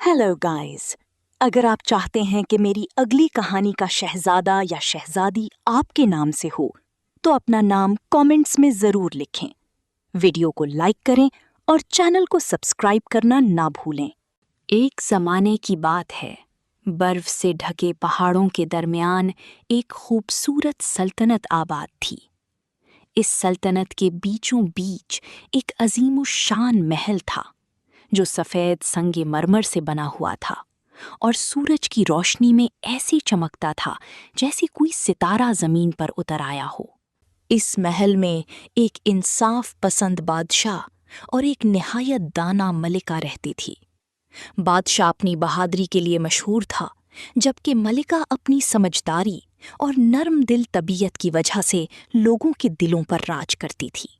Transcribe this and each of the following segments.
Hello guys. अगर आप चाहते हैं कि मेरी अगली कहानी का शहजादा या शहजादी आपके नाम से हो तो अपना नाम कमेंट्स में ज़रूर लिखें। वीडियो को लाइक करें और चैनल को सब्सक्राइब करना ना भूलें। एक ज़माने की बात है, बर्फ से ढके पहाड़ों के दरमियान एक खूबसूरत सल्तनत आबाद थी। इस सल्तनत के बीचों बीच एक अजीमुशान महल था जो सफ़ेद संगे मरमर से बना हुआ था और सूरज की रोशनी में ऐसे चमकता था जैसे कोई सितारा ज़मीन पर उतर आया हो। इस महल में एक इंसाफ पसंद बादशाह और एक निहायत दाना मलिका रहती थी। बादशाह अपनी बहादुरी के लिए मशहूर था, जबकि मलिका अपनी समझदारी और नरम दिल तबीयत की वजह से लोगों के दिलों पर राज करती थी।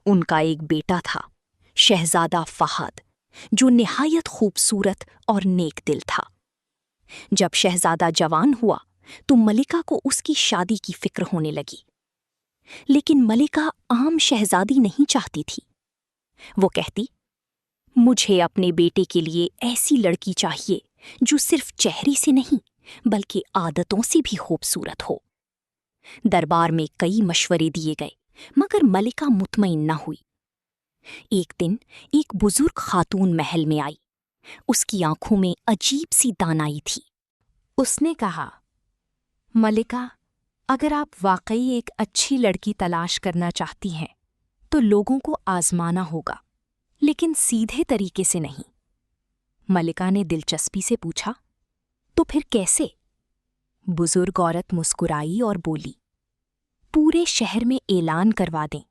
उनका एक बेटा था, शहजादा फहद, जो निहायत खूबसूरत और नेक दिल था। जब शहजादा जवान हुआ तो मलिका को उसकी शादी की फिक्र होने लगी। लेकिन मलिका आम शहजादी नहीं चाहती थी। वो कहती, मुझे अपने बेटे के लिए ऐसी लड़की चाहिए जो सिर्फ चेहरे से नहीं बल्कि आदतों से भी खूबसूरत हो। दरबार में कई मशवरे दिए गए, मगर मलिका मुतमईन न हुई। एक दिन एक बुजुर्ग खातून महल में आई। उसकी आंखों में अजीब सी दानाई थी। उसने कहा, मलिका, अगर आप वाकई एक अच्छी लड़की तलाश करना चाहती हैं तो लोगों को आजमाना होगा, लेकिन सीधे तरीके से नहीं। मलिका ने दिलचस्पी से पूछा, तो फिर कैसे? बुजुर्ग औरत मुस्कुराई और बोली, पूरे शहर में ऐलान करवा दें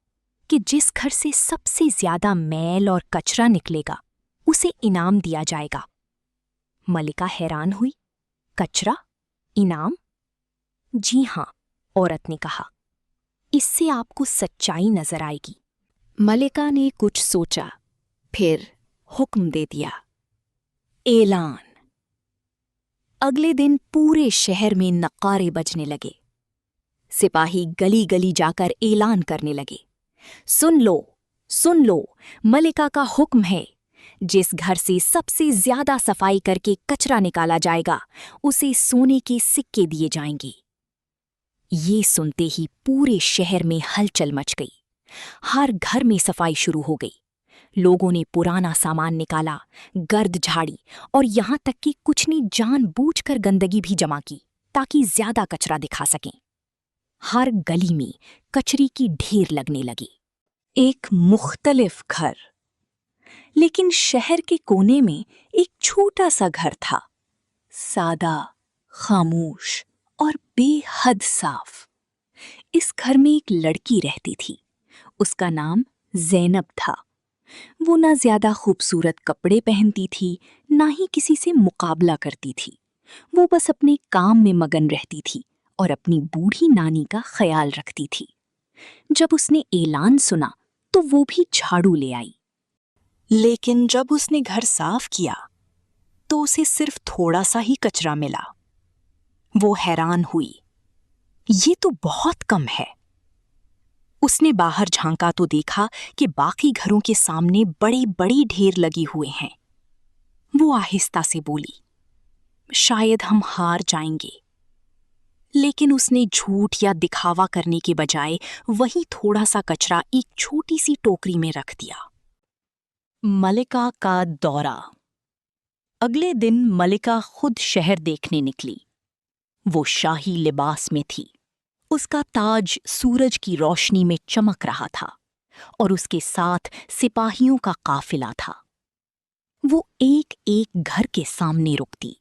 कि जिस घर से सबसे ज्यादा मैल और कचरा निकलेगा उसे इनाम दिया जाएगा। मलिका हैरान हुई, कचरा? इनाम? जी हां, औरत ने कहा, इससे आपको सच्चाई नजर आएगी। मलिका ने कुछ सोचा, फिर हुक्म दे दिया, ऐलान। अगले दिन पूरे शहर में नक्कारे बजने लगे। सिपाही गली गली जाकर ऐलान करने लगे, सुन लो, मलिका का हुक्म है, जिस घर से सबसे ज्यादा सफाई करके कचरा निकाला जाएगा उसे सोने के सिक्के दिए जाएंगे। ये सुनते ही पूरे शहर में हलचल मच गई। हर घर में सफाई शुरू हो गई। लोगों ने पुराना सामान निकाला, गर्द झाड़ी और यहां तक कि कुछ ने जानबूझकर गंदगी भी जमा की ताकि ज्यादा कचरा दिखा सकें। हर गली में कचरे की ढेर लगने लगी। एक मुख्तलिफ घर, लेकिन शहर के कोने में एक छोटा सा घर था, सादा, खामोश और बेहद साफ। इस घर में एक लड़की रहती थी। उसका नाम ज़ैनब था। वो ना ज्यादा खूबसूरत कपड़े पहनती थी, ना ही किसी से मुकाबला करती थी। वो बस अपने काम में मगन रहती थी और अपनी बूढ़ी नानी का ख्याल रखती थी। जब उसने ऐलान सुना तो वो भी झाड़ू ले आई। लेकिन जब उसने घर साफ किया तो उसे सिर्फ थोड़ा सा ही कचरा मिला। वो हैरान हुई, ये तो बहुत कम है। उसने बाहर झांका तो देखा कि बाकी घरों के सामने बड़े बड़े ढेर लगे हुए हैं। वो आहिस्ता से बोली, शायद हम हार जाएंगे। लेकिन उसने झूठ या दिखावा करने के बजाय वही थोड़ा सा कचरा एक छोटी सी टोकरी में रख दिया। मलिका का दौरा। अगले दिन मलिका खुद शहर देखने निकली। वो शाही लिबास में थी। उसका ताज सूरज की रोशनी में चमक रहा था और उसके साथ सिपाहियों का काफिला था। वो एक एक घर के सामने रुकती।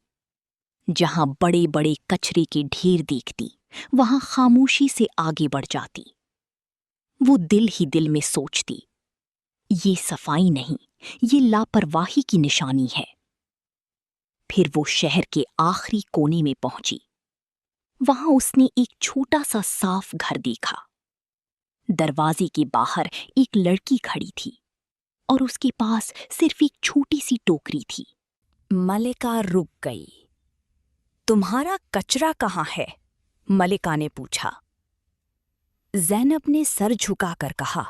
जहां बड़े बड़े कचरे के ढेर देखती, वहां खामोशी से आगे बढ़ जाती। वो दिल ही दिल में सोचती, ये सफाई नहीं, ये लापरवाही की निशानी है। फिर वो शहर के आखिरी कोने में पहुंची। वहां उसने एक छोटा सा साफ घर देखा। दरवाजे के बाहर एक लड़की खड़ी थी और उसके पास सिर्फ एक छोटी सी टोकरी थी। मलिका रुक गई। तुम्हारा कचरा कहाँ है? मलिका ने पूछा। ज़ैनब ने सर झुकाकर कहा,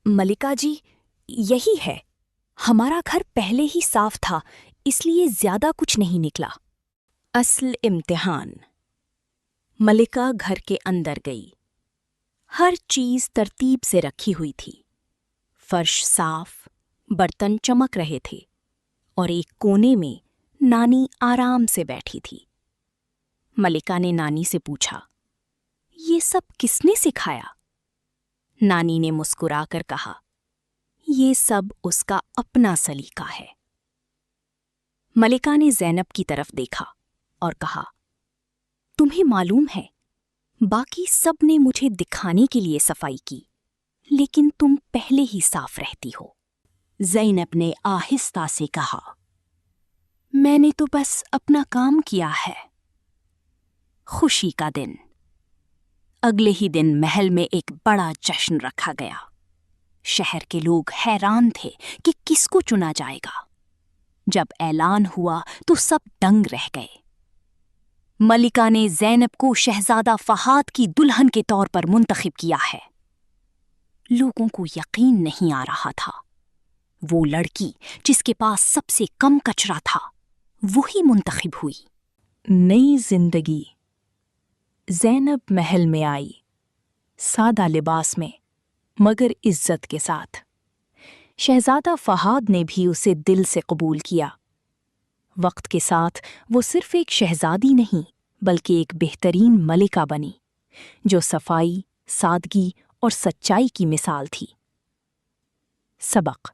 मलिका जी, यही है, ہمارا گھر پہلے ہی صاف تھا، اس لیے زیادہ کچھ نہیں نکلا۔ اصل امتحان۔ ملکہ گھر کے اندر گئی۔ ہر چیز ترتیب سے رکھی ہوئی تھی۔ فرش صاف، برتن چمک رہے تھے، اور ایک کونے میں نانی آرام سے بیٹھی تھی۔ ملکہ نے نانی سے پوچھا، یہ سب کس نے سکھایا؟ نانی نے مسکرا کر کہا، یہ سب اس کا اپنا سلیقہ ہے۔ ملکہ نے زینب کی طرف دیکھا اور کہا، تمہیں معلوم ہے باقی سب نے مجھے دکھانے کے لیے صفائی کی، لیکن تم پہلے ہی صاف رہتی ہو۔ زینب نے آہستہ سے کہا، میں نے تو بس اپنا کام کیا ہے۔ خوشی کا دن۔ اگلے ہی دن محل میں ایک بڑا جشن رکھا گیا۔ شہر کے لوگ حیران تھے کہ کس کو چنا جائے گا۔ جب اعلان ہوا تو سب دنگ رہ گئے۔ ملکہ نے زینب کو شہزادہ فہد کی دلہن کے طور پر منتخب کیا ہے۔ لوگوں کو یقین نہیں آ رہا تھا۔ وہ لڑکی جس کے پاس سب سے کم کچرا تھا، وہی منتخب ہوئی۔ نئی زندگی۔ زینب محل میں آئی، سادہ لباس میں مگر عزت کے ساتھ۔ شہزادہ فہد نے بھی اسے دل سے قبول کیا۔ وقت کے ساتھ وہ صرف ایک شہزادی نہیں بلکہ ایک بہترین ملکہ بنی، جو صفائی، سادگی اور سچائی کی مثال تھی۔ سبق: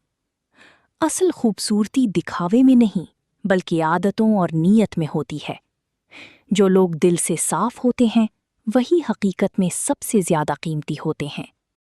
اصل خوبصورتی دکھاوے میں نہیں بلکہ عادتوں اور نیت میں ہوتی ہے۔ جو لوگ دل سے صاف ہوتے ہیں وہی حقیقت میں سب سے زیادہ قیمتی ہوتے ہیں۔